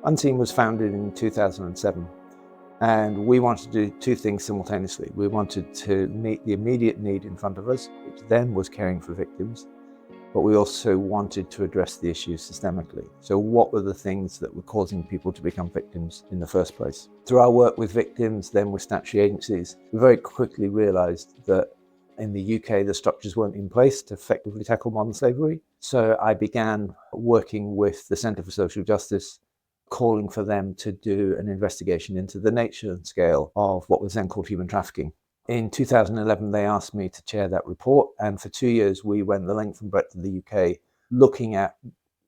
Unseen was founded in 2007, and we wanted to do two things simultaneously. We wanted to meet the immediate need in front of us, which then was caring for victims, but we also wanted to address the issues systemically. So what were the things that were causing people to become victims in the first place? Through our work with victims, then with statutory agencies, we very quickly realised that in the UK, the structures weren't in place to effectively tackle modern slavery. So I began working with the Centre for Social Justice, calling for them to do an investigation into the nature and scale of what was then called human trafficking. In 2011, they asked me to chair that report, and for 2 years we went the length and breadth of the UK looking at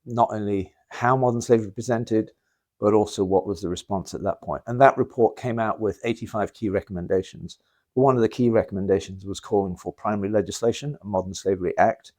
not only how modern slavery presented, but also what was the response at that point. And that report came out with 85 key recommendations. One of the key recommendations was calling for primary legislation, a Modern Slavery Act,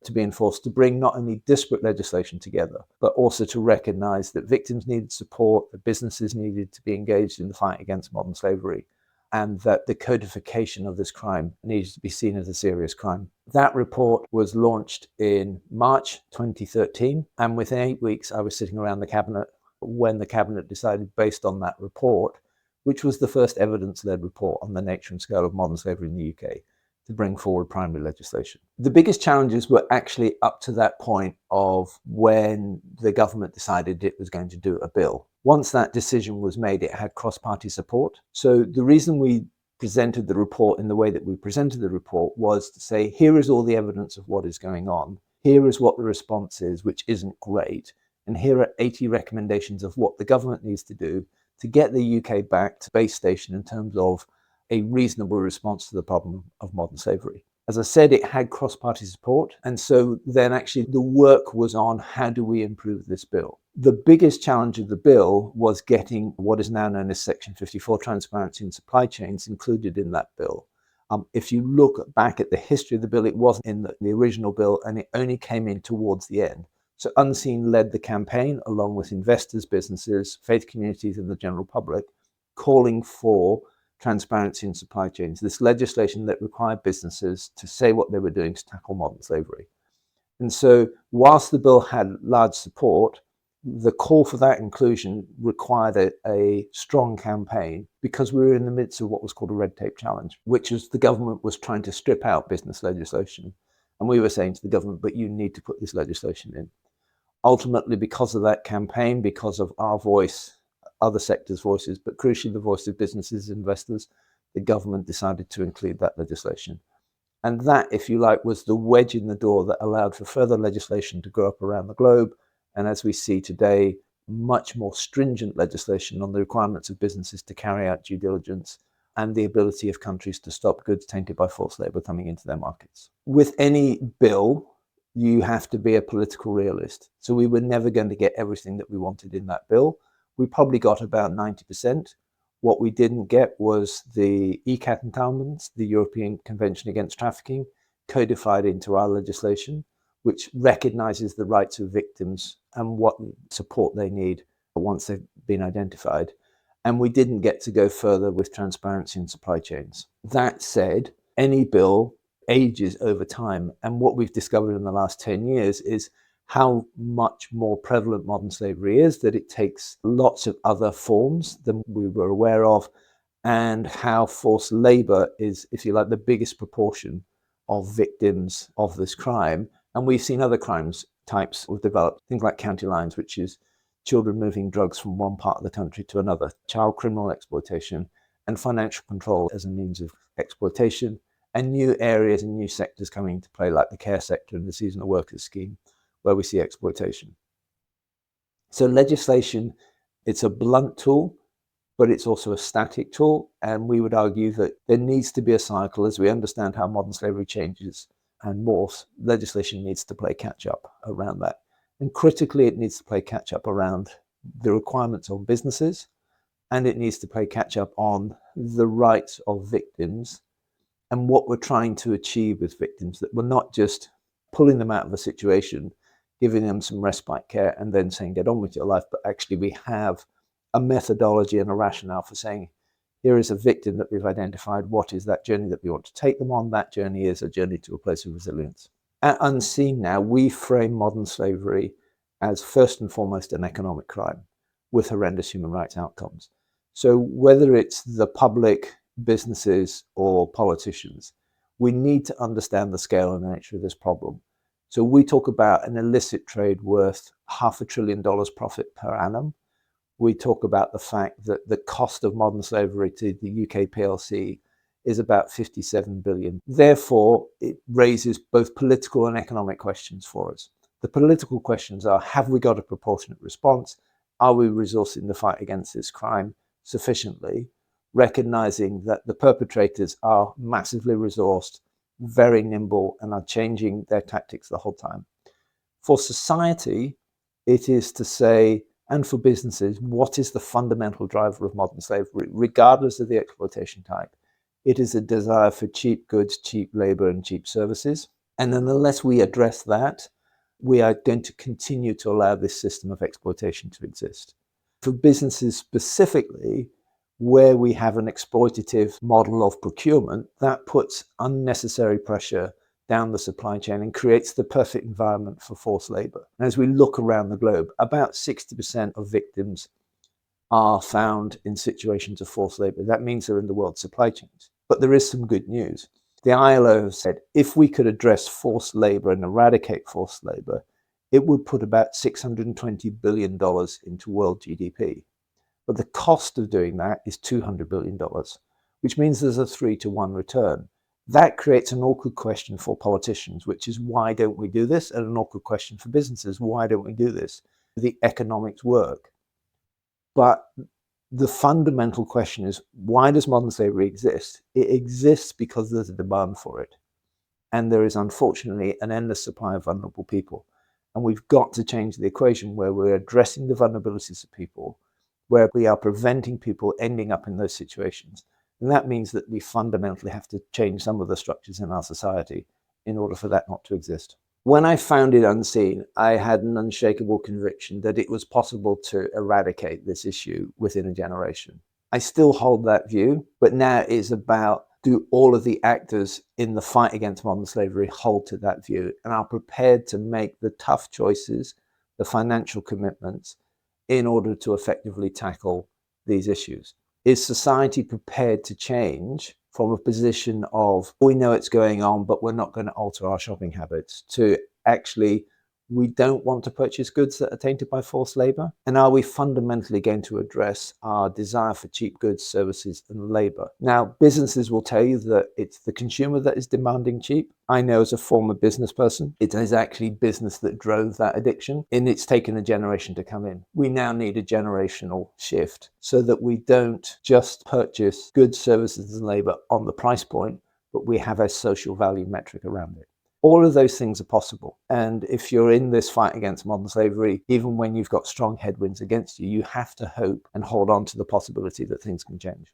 to be enforced to bring not only disparate legislation together, but also to recognise that victims needed support, that businesses needed to be engaged in the fight against modern slavery, and that the codification of this crime needed to be seen as a serious crime. That report was launched in March 2013, and within 8 weeks I was sitting around the Cabinet when the Cabinet decided, based on that report, which was the first evidence-led report on the nature and scale of modern slavery in the UK, to bring forward primary legislation. The biggest challenges were actually up to that point of when the government decided it was going to do a bill. Once that decision was made, it had cross-party support. So the reason we presented the report in the way that we presented the report was to say, here is all the evidence of what is going on. Here is what the response is, which isn't great. And here are 80 recommendations of what the government needs to do to get the UK back to base station in terms of a reasonable response to the problem of modern slavery. As I said, it had cross-party support, and so then actually the work was on how do we improve this bill. The biggest challenge of the bill was getting what is now known as Section 54, transparency in supply chains, included in that bill. If you look back at the history of the bill, it wasn't in the original bill, and it only came in towards the end. So Unseen led the campaign, along with investors, businesses, faith communities, and the general public, calling for transparency in supply chains, this legislation that required businesses to say what they were doing to tackle modern slavery. And so whilst the bill had large support, the call for that inclusion required a strong campaign, because we were in the midst of what was called a red tape challenge, which is the government was trying to strip out business legislation. And we were saying to the government, but you need to put this legislation in. Ultimately, because of that campaign, because of our voice, other sectors' voices, but crucially the voice of businesses and investors, the government decided to include that legislation. And that, if you like, was the wedge in the door that allowed for further legislation to go up around the globe. And as we see today, much more stringent legislation on the requirements of businesses to carry out due diligence and the ability of countries to stop goods tainted by forced labour coming into their markets. With any bill, you have to be a political realist. So we were never going to get everything that we wanted in that bill. We probably got about 90%. What we didn't get was the ECAT entitlements, the European Convention Against Trafficking, codified into our legislation, which recognises the rights of victims and what support they need once they've been identified. And we didn't get to go further with transparency in supply chains. That said, any bill ages over time. And what we've discovered in the last 10 years is how much more prevalent modern slavery is, that it takes lots of other forms than we were aware of, and how forced labour is, if you like, the biggest proportion of victims of this crime. And we've seen other crimes types have developed, things like county lines, which is children moving drugs from one part of the country to another, child criminal exploitation, and financial control as a means of exploitation, and new areas and new sectors coming into play, like the care sector and the seasonal workers scheme, where we see exploitation. So legislation, it's a blunt tool, but it's also a static tool. And we would argue that there needs to be a cycle as we understand how modern slavery changes and morphs. Legislation needs to play catch up around that. And critically, it needs to play catch up around the requirements on businesses, and it needs to play catch up on the rights of victims and what we're trying to achieve with victims, that we're not just pulling them out of a situation, giving them some respite care and then saying, get on with your life, but actually we have a methodology and a rationale for saying, here is a victim that we've identified. What is that journey that we want to take them on? That journey is a journey to a place of resilience. At Unseen now, we frame modern slavery as first and foremost an economic crime. with horrendous human rights outcomes. So whether it's the public, businesses, or politicians, we need to understand the scale and the nature of this problem. So we talk about an illicit trade worth $500 billion profit per annum. We talk about the fact that the cost of modern slavery to the UK PLC is about 57 billion. Therefore, it raises both political and economic questions for us. The political questions are, have we got a proportionate response? Are we resourcing the fight against this crime sufficiently, recognizing that the perpetrators are massively resourced, very nimble, and are changing their tactics the whole time? For society, it is to say, and for businesses, what is the fundamental driver of modern slavery, regardless of the exploitation type? It is a desire for cheap goods, cheap labor, and cheap services. And then unless we address that, we are going to continue to allow this system of exploitation to exist. For businesses specifically, where we have an exploitative model of procurement, that puts unnecessary pressure down the supply chain and creates the perfect environment for forced labor. And as we look around the globe, about 60% of victims are found in situations of forced labor. That means they're in the world supply chains. But there is some good news. The ILO has said if we could address forced labor and eradicate forced labor, it would put about $620 billion into world GDP. But the cost of doing that is $200 billion, which means there's a 3-to-1 return. That creates an awkward question for politicians, which is why don't we do this? And an awkward question for businesses, why don't we do this? The economics work. But the fundamental question is, why does modern slavery exist? It exists because there's a demand for it. And there is unfortunately an endless supply of vulnerable people. And we've got to change the equation where we're addressing the vulnerabilities of people, where we are preventing people ending up in those situations. And that means that we fundamentally have to change some of the structures in our society in order for that not to exist. When I founded Unseen, I had an unshakable conviction that it was possible to eradicate this issue within a generation. I still hold that view, but now it's about, do all of the actors in the fight against modern slavery hold to that view and are prepared to make the tough choices, the financial commitments, in order to effectively tackle these issues? Is society prepared to change from a position of, we know it's going on, but we're not going to alter our shopping habits, to actually, we don't want to purchase goods that are tainted by forced labor? And are we fundamentally going to address our desire for cheap goods, services, and labor? Now, businesses will tell you that it's the consumer that is demanding cheap. I know as a former business person, it is actually business that drove that addiction, and it's taken a generation to come in. We now need a generational shift so that we don't just purchase goods, services, and labor on the price point, but we have a social value metric around it. All of those things are possible. And if you're in this fight against modern slavery, even when you've got strong headwinds against you, you have to hope and hold on to the possibility that things can change.